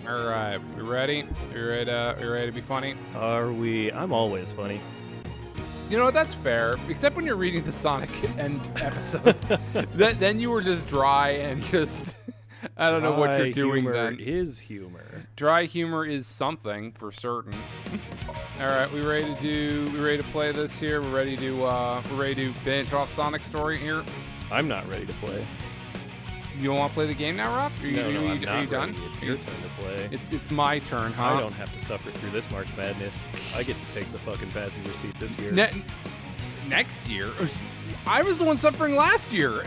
All right, we ready? We ready to be funny? Are we? I'm always funny. You know what? That's fair. Except when you're reading the Sonic end episodes, then you were just dry and just I don't know what you're doing humor then. Is humor. Dry humor is something for certain. All right, we ready to play this here? We're ready to finish off Sonic's story here. I'm not ready to play. You don't want to play the game now, Rob? I'm not are you done? ready. It's your turn to play. It's my turn, huh? I don't have to suffer through this March Madness. I get to take the fucking passenger seat this year. Next year? I was the one suffering last year.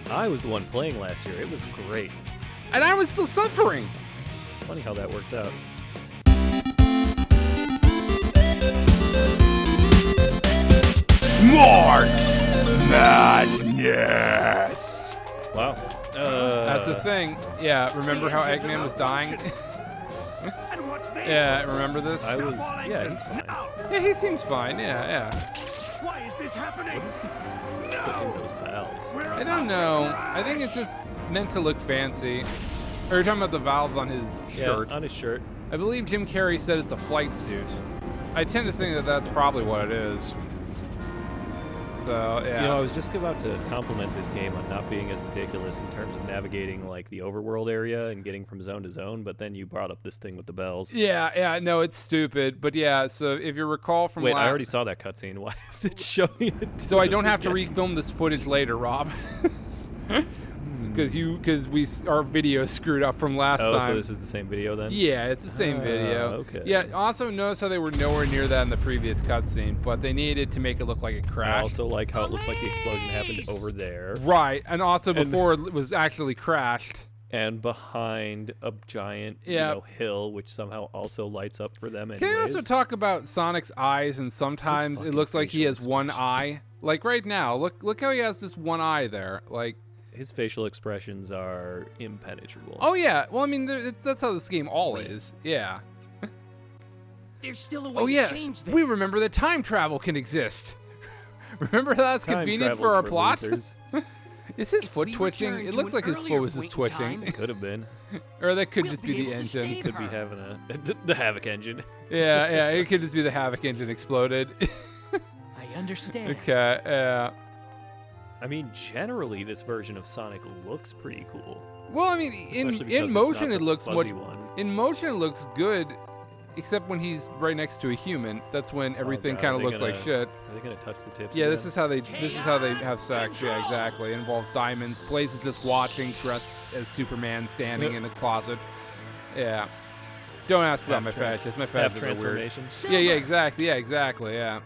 I was the one playing last year. It was great. And I was still suffering. It's funny how that works out. March Madness. Wow. That's the thing. Yeah, remember how Eggman was dying? Yeah, remember this? Yeah, he's fine. Yeah, he seems fine. Yeah. Why is this happening? Put in those valves. I don't know. I think it's just meant to look fancy. Or you're talking about the valves on his shirt. Yeah, on his shirt. I believe Jim Carrey said it's a flight suit. I tend to think that that's probably what it is. So, yeah. You know, I was just about to compliment this game on not being as ridiculous in terms of navigating, like, the overworld area and getting from zone to zone, but then you brought up this thing with the bells. Yeah, no, it's stupid. But yeah, so if you recall from Wait, I already saw that cutscene. Why is it showing it? So I don't have to refilm this footage later, Rob. Because our video screwed up from last time. Oh, so this is the same video then? Yeah, it's the same video. Okay. Yeah, also notice how they were nowhere near that in the previous cutscene, but they needed to make it look like it crashed. I also like how it looks like the explosion happened over there. Right, and also before it was actually crashed. And behind a giant hill, which somehow also lights up for them anyways. Can I also talk about Sonic's eyes, and sometimes it looks like he has one eye? Like right now, look how he has this one eye there. Like, his facial expressions are impenetrable. Oh yeah, well I mean that's how this game is. Yeah. There's still a way to change this. We remember that time travel can exist. Remember how that's convenient for our plot? Is his foot twitching? It looks like his foot was just twitching. It could have been. Or that could just be the engine. He could be having the Havoc engine. Yeah, it could just be the Havoc engine exploded. I understand. Okay, yeah. I mean, generally, this version of Sonic looks pretty cool. Well, I mean, in motion it looks in motion it looks good, except when he's right next to a human. That's when everything kind of looks like shit. Are they gonna touch the tips? Yeah, again? this is how they have sex. Yeah, exactly. It involves diamonds. Blaze is just watching, dressed as Superman, standing in a closet. Yeah. Don't ask about my fashions. My fashions are weird. Yeah, exactly. Yeah.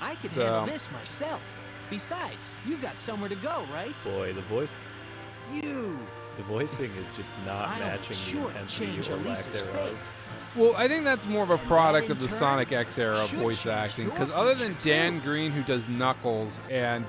I could handle this myself. Besides, you got somewhere to go, right? Boy, the voice. The voicing is just not matching the intensity or lack thereof. Well, I think that's more of a product of the Sonic X era voice acting, because other than Dan Green, who does Knuckles, and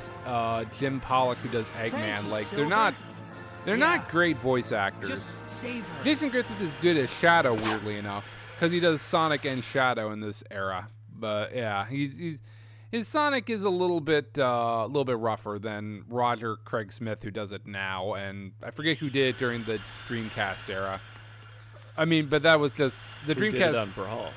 Jim Pollock, who does Eggman, like they're not great voice actors. Just save her. Jason Griffith is good as Shadow, weirdly enough, because he does Sonic and Shadow in this era. But yeah, his Sonic is a little bit rougher than Roger Craig Smith, who does it now, and I forget who did it during the Dreamcast era. I mean, but that was just the Dreamcast. Who did it on Brawl?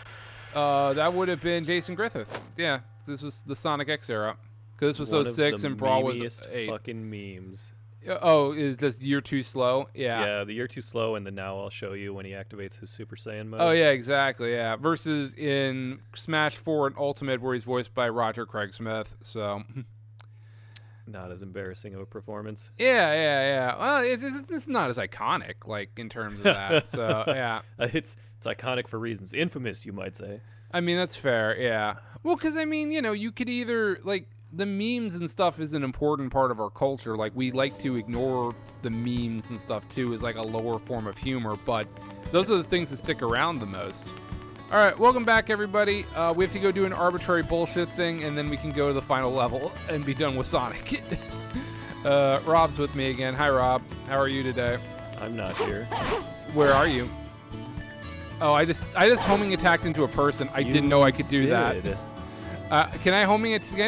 That would have been Jason Griffith. Yeah, this was the Sonic X era, because this was 06 and Brawl was 8. Fucking memes. Oh, is this Year Too Slow? Yeah. Yeah, the Year Too Slow, and the Now I'll Show You when he activates his Super Saiyan mode. Oh, yeah, exactly, yeah. Versus in Smash 4 and Ultimate, where he's voiced by Roger Craig Smith, so... Not as embarrassing of a performance. Yeah. Well, it's not as iconic, like, in terms of that, so, yeah. It's iconic for reasons. Infamous, you might say. I mean, that's fair, yeah. Well, because, I mean, you could either, like... The memes and stuff is an important part of our culture. Like, we like to ignore the memes and stuff too as like a lower form of humor, but those are the things that stick around the most. All right, welcome back, everybody. We have to go do an arbitrary bullshit thing, and then we can go to the final level and be done with Sonic. Rob's with me again. Hi, Rob. How are you today? I'm not here. Where are you? Oh, I just homing attacked into a person. I didn't know I could do that. Can I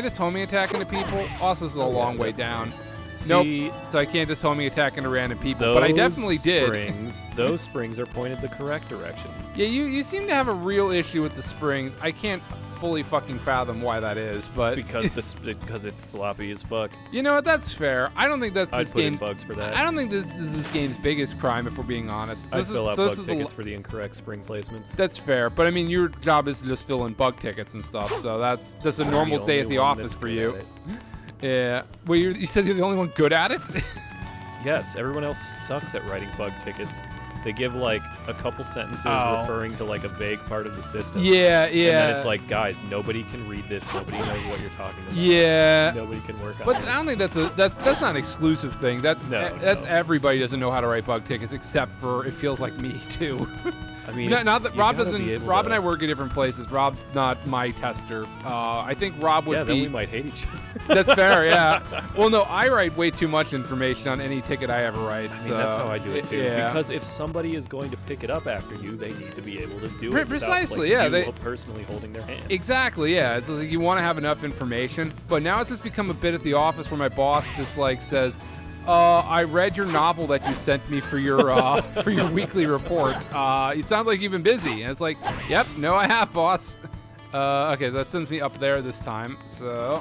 just homing attack into people? Also, this is a long way down. See, Nope. So I can't just homing attack into random people, but I definitely did. Those springs are pointed the correct direction. Yeah, you seem to have a real issue with the springs. I can't fully fucking fathom why that is, but because it's sloppy as fuck. you know what? That's fair. I don't think that's I'd this put in game's. bugs for that. I don't think this is this game's biggest crime, if we're being honest. I fill out bug tickets for the incorrect spring placements. That's fair, but I mean, your job is to just fill in bug tickets and stuff, so that's a normal day at the office for you. Yeah. Well, you said you're the only one good at it? Yes, everyone else sucks at writing bug tickets. They give like a couple sentences referring to like a vague part of the system. Yeah. And then it's like, guys, nobody can read this. Nobody knows what you're talking about. Yeah. Nobody can work on But this. I don't think that's not an exclusive thing. That's everybody doesn't know how to write bug tickets, except for it feels like me too. I mean, not that Rob doesn't. Rob and I to... work at different places. Rob's not my tester. I think Rob would be. Yeah, then we might hate each other. That's fair. Yeah. Well, no, I write way too much information on any ticket I ever write. I mean, that's how I do it too. Yeah. Because if somebody is going to pick it up after you, they need to be able to do it Precisely. without, like, yeah. you personally holding their hand. Exactly. Yeah. It's like you want to have enough information, but now it's just become a bit at the office where my boss just like says, I read your novel that you sent me for your for your weekly report. It sounds like you've been busy. And it's like, yep, no, I have, boss. Okay, so that sends me up there this time. So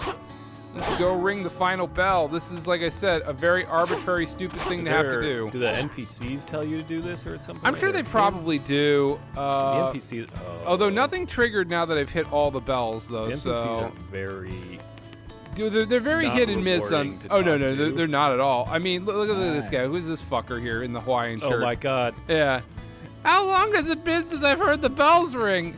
let's go ring the final bell. This is, like I said, a very arbitrary, stupid thing to have to do. Do the NPCs tell you to do this or something? I'm sure they probably do. The NPCs. Although nothing triggered now that I've hit all the bells, though. The NPCs are very. Dude, they're very not hit and miss on. rewarding to Oh no, talk to. they're not at all. I mean, look at this guy. Who's this fucker here in the Hawaiian shirt? Oh my god. Yeah. How long has it been since I've heard the bells ring?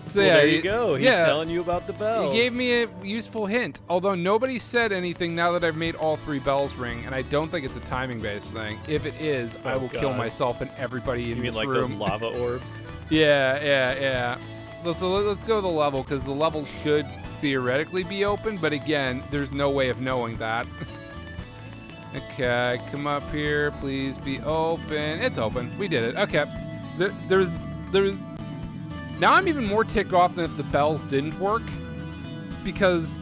So, Well, yeah, there you go. He's telling you about the bells. He gave me a useful hint. Although nobody said anything now that I've made all 3 bells ring, and I don't think it's a timing-based thing. If it is, I will kill myself and everybody in this room. You mean like those lava orbs? Yeah. Let's go to the level, because the level should theoretically be open, but again, there's no way of knowing that. Okay, come up here, please be open. It's open. We did it. Okay. There's now I'm even more ticked off than if the bells didn't work, because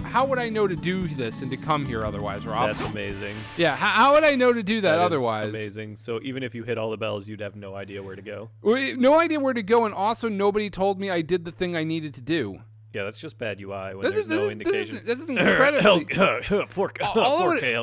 how would I know to do this and to come here otherwise, Rob? That's amazing. Yeah, how would I know to do that otherwise? Amazing. So even if you hit all the bells, you'd have no idea where to go. No idea where to go, and also nobody told me I did the thing I needed to do. Yeah, that's just bad UI when there's no indication. This is incredibly... 4K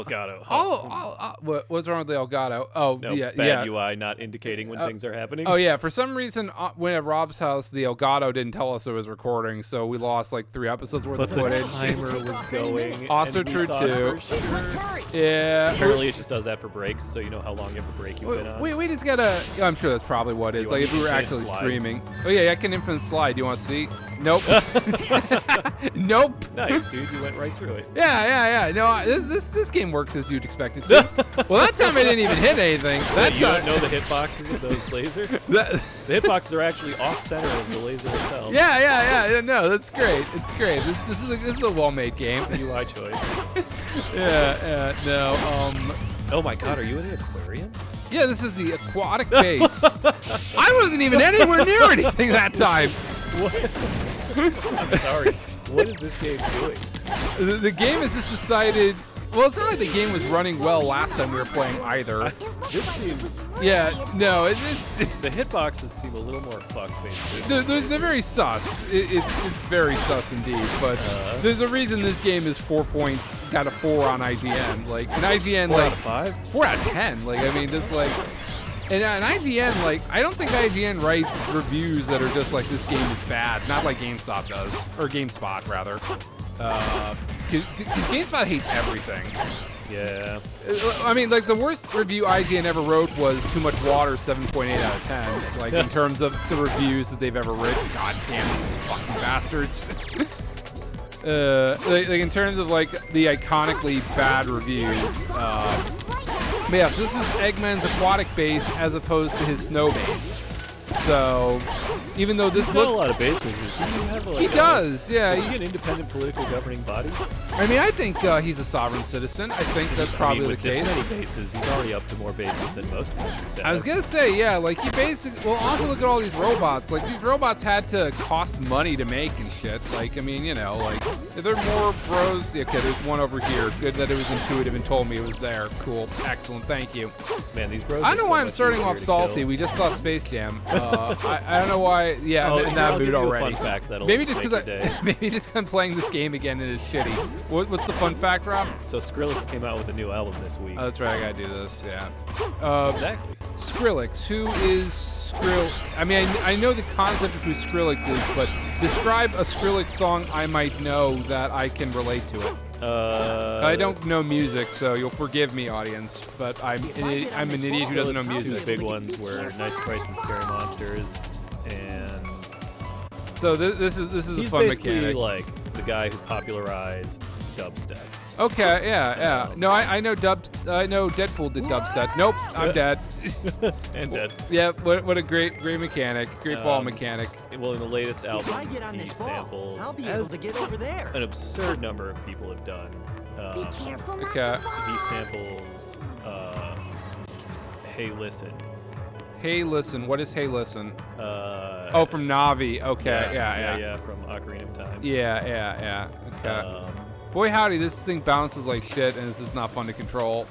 Elgato. What's wrong with the Elgato? Oh, No, yeah. bad UI not indicating when things are happening. Oh, yeah. For some reason, when at Rob's house, the Elgato didn't tell us it was recording, so we lost like 3 episodes worth of footage. The timer was going. Also true, too. Let's hurry. Yeah. Apparently it just does that for breaks, so you know how long of a break you've been on. We just gotta... I'm sure that's probably what it is. You Like, want if we were infinite actually slide? streaming. Oh, yeah, I can infinite slide. Do you want to see? Nope. Nope. Nice, dude. You went right through it. Yeah. No, this game works as you'd expect it to. Well, that time I didn't even hit anything. You don't know the hitboxes of those lasers? The hitboxes are actually off-center of the laser itself. Yeah. No, that's great. It's great. This is a well-made game. UI choice. No. Oh my god, are you in the aquarium? Yeah, this is the aquatic base. I wasn't even anywhere near anything that time. What? I'm sorry. What is this game doing? The game has just decided. Well, it's not like the game was running well last time we were playing either. This seems... Yeah, no, The hitboxes seem a little more fuck-based. they're very sus. It's very sus indeed. But there's a reason this game is got a 4 on IGN. Like, an IGN, 4 like... out of 5? 4 out of 10. Like, I mean, just like... And an IGN, like, I don't think IGN writes reviews that are just like, this game is bad. Not like GameStop does. Or GameSpot, rather. Because GameSpot hates everything. Yeah. I mean, like, the worst review IGN ever wrote was Too Much Water, 7.8 out of 10. Like, in terms of the reviews that they've ever written. God damn these fucking bastards. Like, in terms of, like, the iconically bad reviews. But yeah, so this is Eggman's aquatic base as opposed to his snow base. So, even though this He's got a looks, lot of bases. he does, yeah. Is he an independent political governing body? I mean, I think he's a sovereign citizen. I think that's probably with the case. This many bases, he's already up to more bases than most countries have. I was gonna say, yeah, like he basically. Well, also look at all these robots. Like these robots had to cost money to make and shit. Like, I mean, you know, like if there are more bros. Okay, there's one over here. Good that it was intuitive and told me it was there. Cool, excellent, thank you. Man, these bros. I don't know so why I'm much starting easier off to salty. kill. We just saw Space Jam. I don't know why. Yeah, I'm in that I'll mood give you a already. fun fact that'll Maybe just make because your day. maybe just 'cause I'm playing this game again and it's shitty. What's the fun fact, Rob? So Skrillex came out with a new album this week. Oh, that's right. I gotta do this. Yeah. Exactly. Skrillex. Who is Skrill? I mean, I know the concept of who Skrillex is, but describe a Skrillex song I might know that I can relate to it. I don't know music, so you'll forgive me, audience. But I'm an idiot who doesn't know Two music. big ones were Nice Sprites and Scary Monsters, and So this is a he's fun basically mechanic. like the guy who popularized dubstep. Okay, yeah. No, I know I know Deadpool did dubstep. Nope, I'm dead. And dead. Yeah, what a great mechanic, great ball mechanic. Well, in the latest If I album, get on he this ball, samples I'll be able as to get over there. an absurd number of people have done. Be careful not okay. to fall. He samples "Hey Listen." Hey, listen. What is Hey, listen? Uh, Oh, from Navi. Okay, yeah, from Ocarina of Time. Yeah. Okay. Boy, howdy, this thing bounces like shit, and this is not fun to control.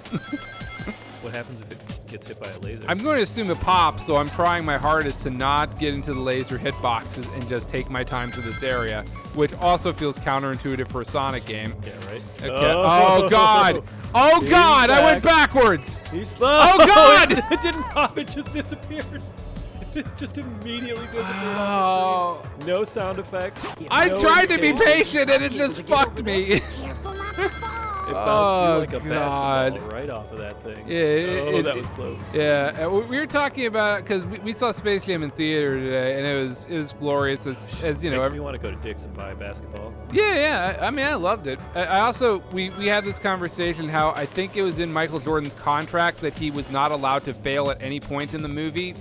What happens if it gets hit by a laser? I'm going to assume it pops, so I'm trying my hardest to not get into the laser hitboxes and just take my time through this area, which also feels counterintuitive for a Sonic game. Yeah, right. Okay. Oh God! Oh He's God! I went back. backwards. He's Oh, God! It didn't pop. It just disappeared. It just immediately disappeared Oh. off the screen. No sound effects. I no tried to be indication. patient, and it just fucked me. Careful not to fall. It bounced you like a God. basketball right off of that thing. Yeah, that was close. Yeah, we were talking about because we saw Space Jam in theater today, and it was glorious as you know. Makes me want to go to Dick's and buy a basketball. Yeah. I mean, I loved it. I also we had this conversation how I think it was in Michael Jordan's contract that he was not allowed to fail at any point in the movie.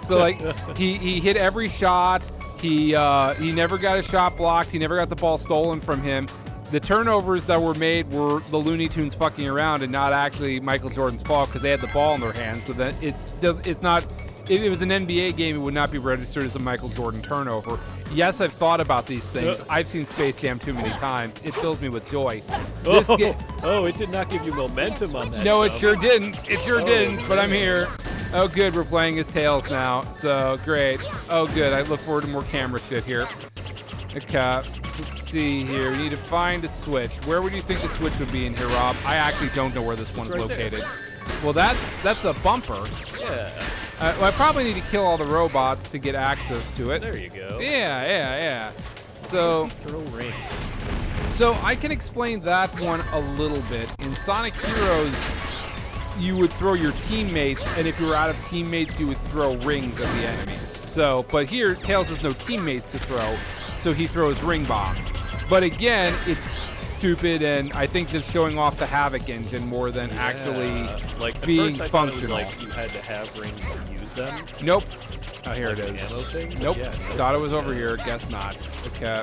So like he hit every shot. He never got a shot blocked. He never got the ball stolen from him. The turnovers that were made were the Looney Tunes fucking around and not actually Michael Jordan's fault because they had the ball in their hands. So that it's not. If it was an NBA game, it would not be registered as a Michael Jordan turnover. Yes, I've thought about these things. I've seen Space Jam too many times. It fills me with joy. This It did not give you momentum on that. no, it jump. sure didn't. It sure didn't, but I'm here. Oh, good, we're playing as Tails now, so great. Oh, good, I look forward to more camera shit here. Okay, so let's see here. We need to find a switch. Where would you think the switch would be in here, Rob? I actually don't know where this one's right located. Well, that's a bumper. Yeah. Well, I probably need to kill all the robots to get access to it. There you go. Yeah. So, Throw rings. so I can explain that one a little bit. In Sonic Heroes, you would throw your teammates, and if you were out of teammates, you would throw rings at the enemies. So, but here, Tails has no teammates to throw, so he throws ring bombs. But again, it's stupid, and I think just showing off the Havoc engine more than actually like at being first I thought it was functional. like you had to have rings to use them. Nope. Oh, here Like it an is. ammo thing? Nope. Yeah, Thought it was over here. Guess not. Okay.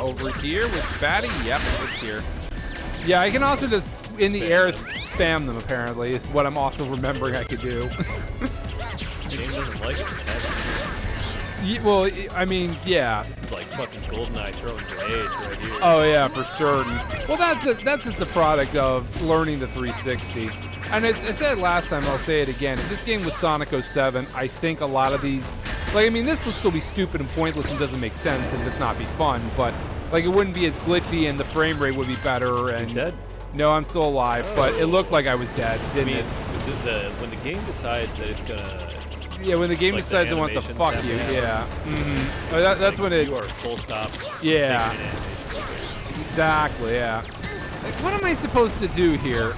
Over here with Batty. Yep, it's here. Yeah, I can also just in the Spam air them. spam them. Apparently, is what I'm also remembering I could do. The game doesn't like it. Well, I mean, yeah. This is like fucking GoldenEye throwing grenades right here. Oh yeah, for certain. Well, that's just the product of learning the 360. And as I said last time, I'll say it again. If this game was Sonic 07, I think a lot of these, like, I mean, this would still be stupid and pointless and doesn't make sense and just not be fun. But like, it wouldn't be as glitchy and the frame rate would be better. And He's dead? No, I'm still alive, but it looked like I was dead, I didn't mean, it? when the game decides that it's gonna, Yeah, when the game like the decides it wants to animations fuck have you, to happen. yeah. That's like, when it. you are full stop. Yeah. taking an animation. Exactly, yeah. Like, what am I supposed to do here?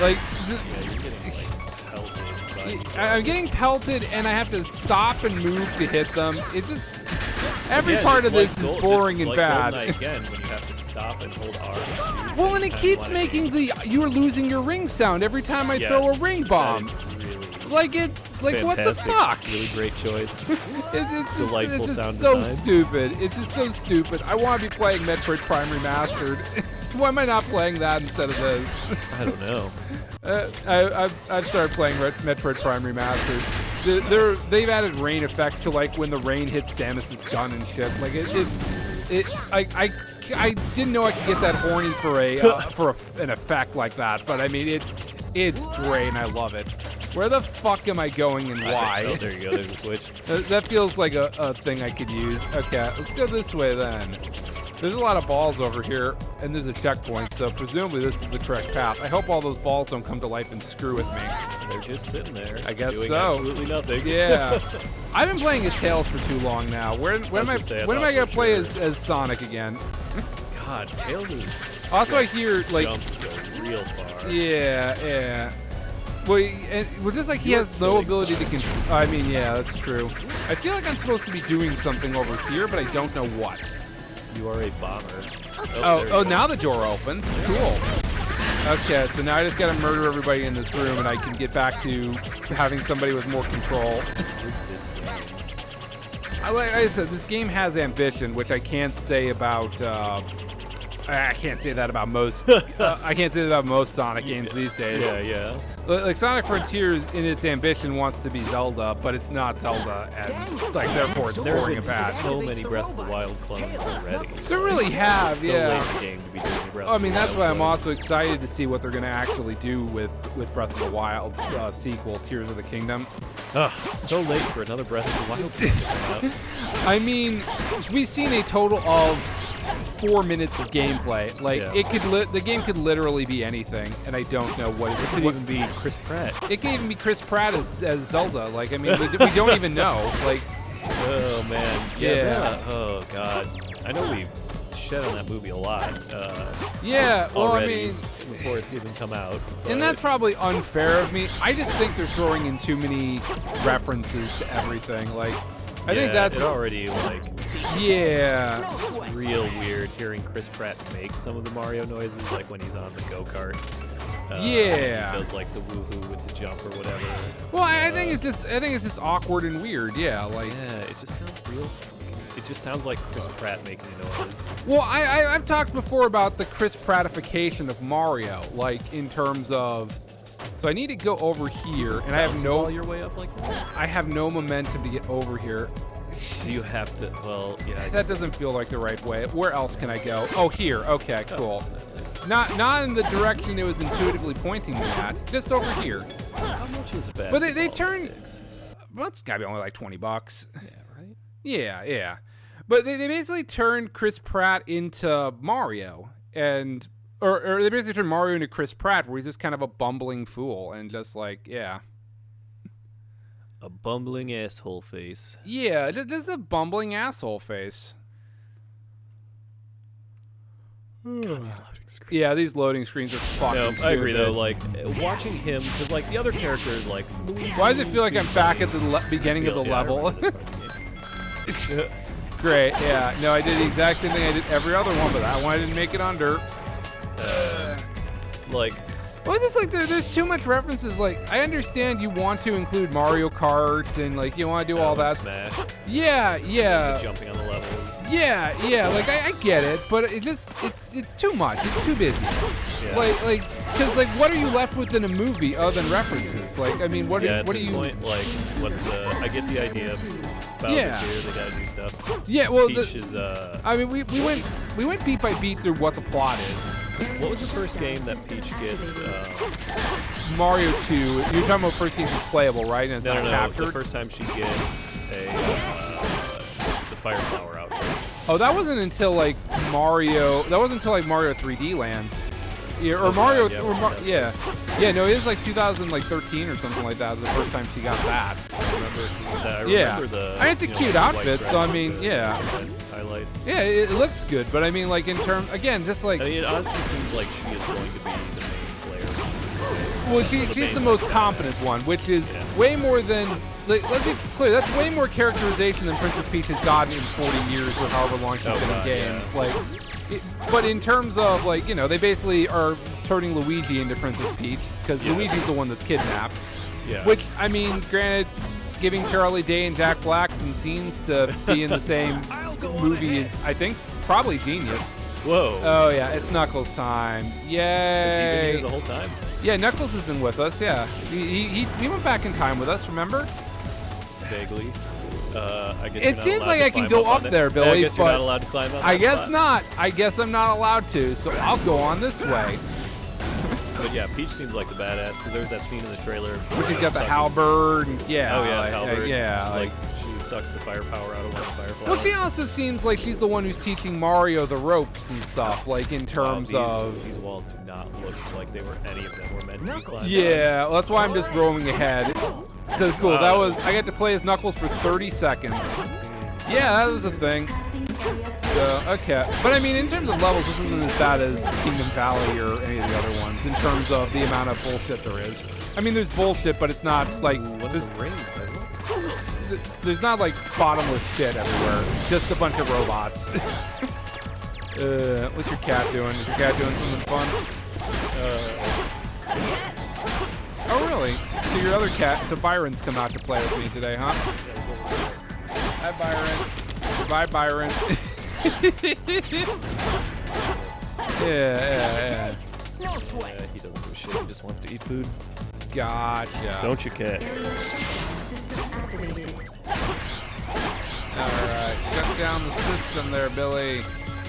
Like, Yeah, you're getting like pelted. I'm getting pelted, and I have to stop and move to hit them. It just every Yeah, part just of this like is boring and like bad. GoldenEye again, when you have to stop and hold R. and Well, and it kinda keeps wanna making aim. you're losing your ring sound every time I throw a Yes, ring bomb. That is really Like it's like what the Fantastic. fuck? Really great choice. It's Delightful just sound so design. stupid. It's just so stupid. I want to be playing Metroid Prime Remastered. Why am I not playing that instead of this? I don't know. I've started playing Metroid Prime Remastered. They've added rain effects to like when the rain hits Samus's gun and shit. Like I didn't know I could get that horny for an effect like that. But I mean it's great and I love it. Where the fuck am I going and why? Oh, there you go. There's a switch. That feels like a thing I could use. Okay, let's go this way then. There's a lot of balls over here, and there's a checkpoint, so presumably this is the correct path. I hope all those balls don't come to life and screw with me. They're just sitting there. I guess doing so. Absolutely nothing. Yeah. I've been playing as Tails for too long now. When am I gonna play as Sonic again? God, Tails is. Also, I hear like. Jumps go real far. Yeah. Well, just like he has no ability to control. I mean, yeah, that's true. I feel like I'm supposed to be doing something over here, but I don't know what. You are a bomber. Oh, now the door opens. Cool. Okay, so now I just gotta murder everybody in this room, and I can get back to having somebody with more control. What is this game? Like I said, this game has ambition, which I can't say about. I can't say that about most. I can't say that about most Sonic games these days. Yeah. Like Sonic Frontiers, in its ambition, wants to be Zelda, but it's not Zelda, and like therefore it's boring and bad. So many Breath of the Wild clones already. So really have, So yeah. late in the game to be doing Breath I mean, of the that's Wild why I'm clone. also excited to see what they're going to actually do with Breath of the Wild's sequel, Tears of the Kingdom. Ugh, so late for another Breath of the Wild game to come out. I mean, we've seen a total of 4 minutes of gameplay. Like Yeah. the game could literally be anything, and I don't know what it Could even be Chris Pratt. It could even be Chris Pratt as Zelda. Like, I mean, we don't even know. Like, Oh man. Yeah. Oh god. I know we shed on that movie a lot. yeah. Well, already, I mean, before it's even come out. and that's probably unfair of me. I just think they're throwing in too many references to everything. Like, I think that's it already like yeah. it's real weird hearing Chris Pratt make some of the Mario noises, like when he's on the go-kart. Yeah. He does like the woohoo with the jump or whatever. Well, I think it's just awkward and weird. Yeah, like. Yeah, it just sounds real. It just sounds like Chris Pratt making a noise. Well, I've talked before about the Chris Prattification of Mario, like in terms of. So I need to go over here, and I have Bouncing no. all your way up like that. I have no momentum to get over here. You have to. Well, yeah. That doesn't feel like the right way. Where else can I go? Oh, here. Okay, cool. Not in the direction it was intuitively pointing me at. Just over here. How much is a basketball? But they turn. sticks? Well, it's gotta be only like $20. Yeah, right. Yeah. But they basically turned Chris Pratt into Mario, and or they basically turned Mario into Chris Pratt, where he's just kind of a bumbling fool and just like yeah. A bumbling asshole face. Yeah, just a bumbling asshole face. God, these loading screens. Yeah, these loading screens are fucking No, stupid. I agree though. Like watching him, because like the other characters, like Luigi. Why does it feel like I'm back at the beginning of the Yeah, I level? remember this part of the game. Great, yeah. No, I did the exact same thing I did every other one, but that one I didn't make it under. Like, Well, it's just like there's too much references. Like, I understand you want to include Mario Kart and like you want to do all that. Smash. Yeah. Jumping on the levels. Yeah. Like I get it, but it's too much. It's too busy. Yeah. Because what are you left with in a movie other than references? Like, I mean, what at do this you? point, like, what's the? I get the idea. Bowser's Yeah. here, they gotta do stuff. Yeah. Well, Peach is. I mean, we went beat by beat through what the plot is. What was the first game that Peach gets? Mario 2. You're talking about first game is playable, right? And it's not No. captured. The first time she gets the fire flower outfit. Oh, that wasn't until like Mario. That wasn't until like Mario 3D Land. Yeah, or Mario. yeah, Yeah. No, it was like 2013 or something like that. The first time she got that. I remember Yeah. the. And it's a cute the white outfit, dress so I with mean, the yeah. red highlights. Yeah, it looks good, but I mean, like in terms, again, just like. I mean, it honestly seems like she is going to be the main player. Well, she's the most competent one, which is way more than. Like, let's be clear, that's way more characterization than Princess Peach has gotten in 40 years or however long she's been in games. Yeah. Like, but in terms of like, they basically are turning Luigi into Princess Peach because Luigi's the one that's kidnapped. Yeah. Which, I mean, granted, giving Charlie Day and Jack Black some scenes to be in the same movie is, I think, probably genius. Whoa. Oh, yeah, it's Knuckles time. Has he been Yay. here the whole time? Yeah, Knuckles has been with us, yeah. He went back in time with us, remember? Vaguely. I guess It seems like I can go up there, Billy, I guess you're but not allowed to climb up. I that guess spot. not. I guess I'm not allowed to, so I'll go on this way. But yeah, Peach seems like the badass because there was that scene in the trailer. Which has got the sucking- halberd, and yeah. Oh yeah, like, the halberd. yeah, like she sucks the firepower out of one of the fireflies. well, she also seems like she's the one who's teaching Mario the ropes and stuff, like in terms of. These walls do not look like they were any of them were meant to be climbed. Yeah, well, that's why I'm just roaming ahead. So cool. Wow. That was. I got to play as Knuckles for 30 seconds. Yeah, that was a thing. So, okay. But I mean, in terms of levels, this isn't as bad as Kingdom Valley or any of the other ones in terms of the amount of bullshit there is. I mean, there's bullshit, but it's not like What are the rings? there's not like bottomless shit everywhere. Just a bunch of robots. What's your cat doing? Is your cat doing something fun? Oh, really? So your other cat, so Byron's come out to play with me today, huh? Hi, Byron. Bye, Byron. yeah. No Yeah, sweat. he doesn't do shit. He just wants to eat food. Gotcha. Don't you, cat? Alright, shut down the system there, Billy.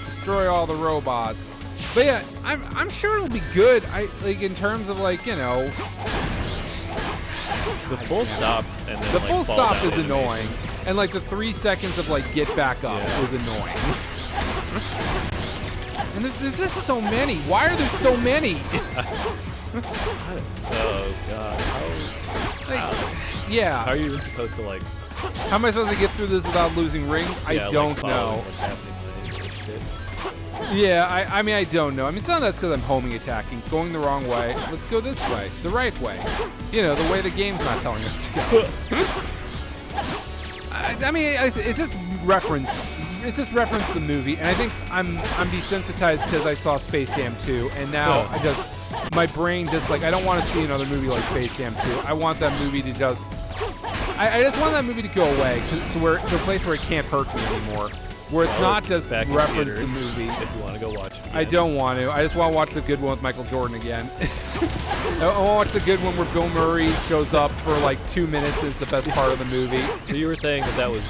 Destroy all the robots. But yeah, I'm sure it'll be good. I like in terms of like, you know, The full stop and then the like full fall stop down is animation. annoying. And like the 3 seconds of like get back up Yeah. is annoying. And there's just so many. Why are there so many? Oh god. How Yeah. are you even supposed to like? How am I supposed to get through this without losing rings? Yeah, I like, don't follow know. What's happening with it and shit. Yeah, I mean, I don't know. I mean, some of that's because I'm homing attacking, going the wrong way. Let's go this way, the right way. You know, the way the game's not telling us to go. I mean, it's just reference. It's just reference the movie, and I think I'm desensitized because I saw Space Jam 2, and now my brain just like I don't want to see another movie like Space Jam 2. I want that movie to just. I just want that movie to go away to a place where it can't hurt me anymore. Where it's Well, not it's just back in reference the theaters movie. If you want to go watch it. I again. don't want to. I just want to watch the good one with Michael Jordan again. I want to watch the good one where Bill Murray shows up for like 2 minutes and is the best part of the movie. So you were saying that was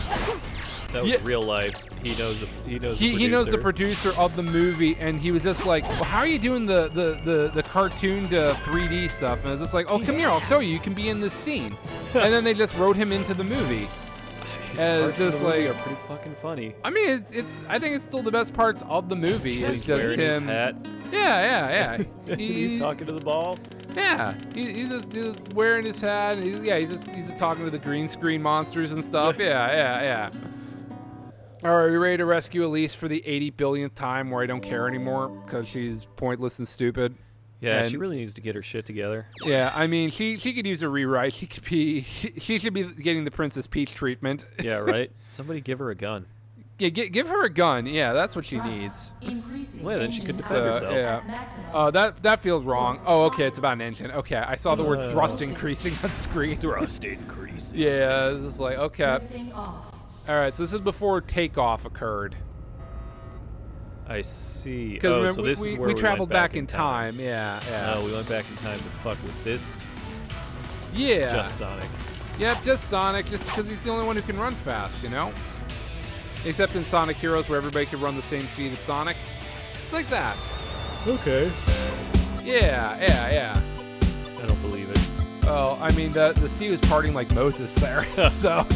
Yeah. real life. He knows He knows the producer of the movie, and he was just like, well, how are you doing the cartoon to 3D stuff? And I was just like, oh, come here, I'll show you. You can be in this scene. And then they just wrote him into the movie. His And parts it's in just the movie like, are pretty fucking funny. I mean, I think it's still the best parts of the movie. It's He's just wearing him. his hat. Yeah. He's talking to the ball. Yeah, he's just wearing his hat. And he's just talking to the green screen monsters and stuff. Yeah. All right, are you ready to rescue Elise for the 80 billionth time where I don't care anymore because she's pointless and stupid? Yeah, And- she really needs to get her shit together. Yeah, I mean, she could use a rewrite. She should be getting the Princess Peach treatment. Yeah, right? Somebody give her a gun. Yeah, give her a gun. Yeah, that's what she needs. Well, then she could defend herself. Yeah. That feels wrong. Oh, okay, it's about an engine. Okay, I saw the word thrust increasing on screen. Thrust increase. Yeah, this is like, okay. All right, so this is before takeoff occurred. I see. Because Oh, remember, so this is where we we traveled went back in time. Yeah. Oh, we went back in time to fuck with this. Yeah. Just Sonic. Yep, just Sonic, just because he's the only one who can run fast, you know? Except in Sonic Heroes where everybody can run the same speed as Sonic. It's like that. Okay. Yeah. I don't believe it. Well, I mean, the sea was parting like Moses there, so.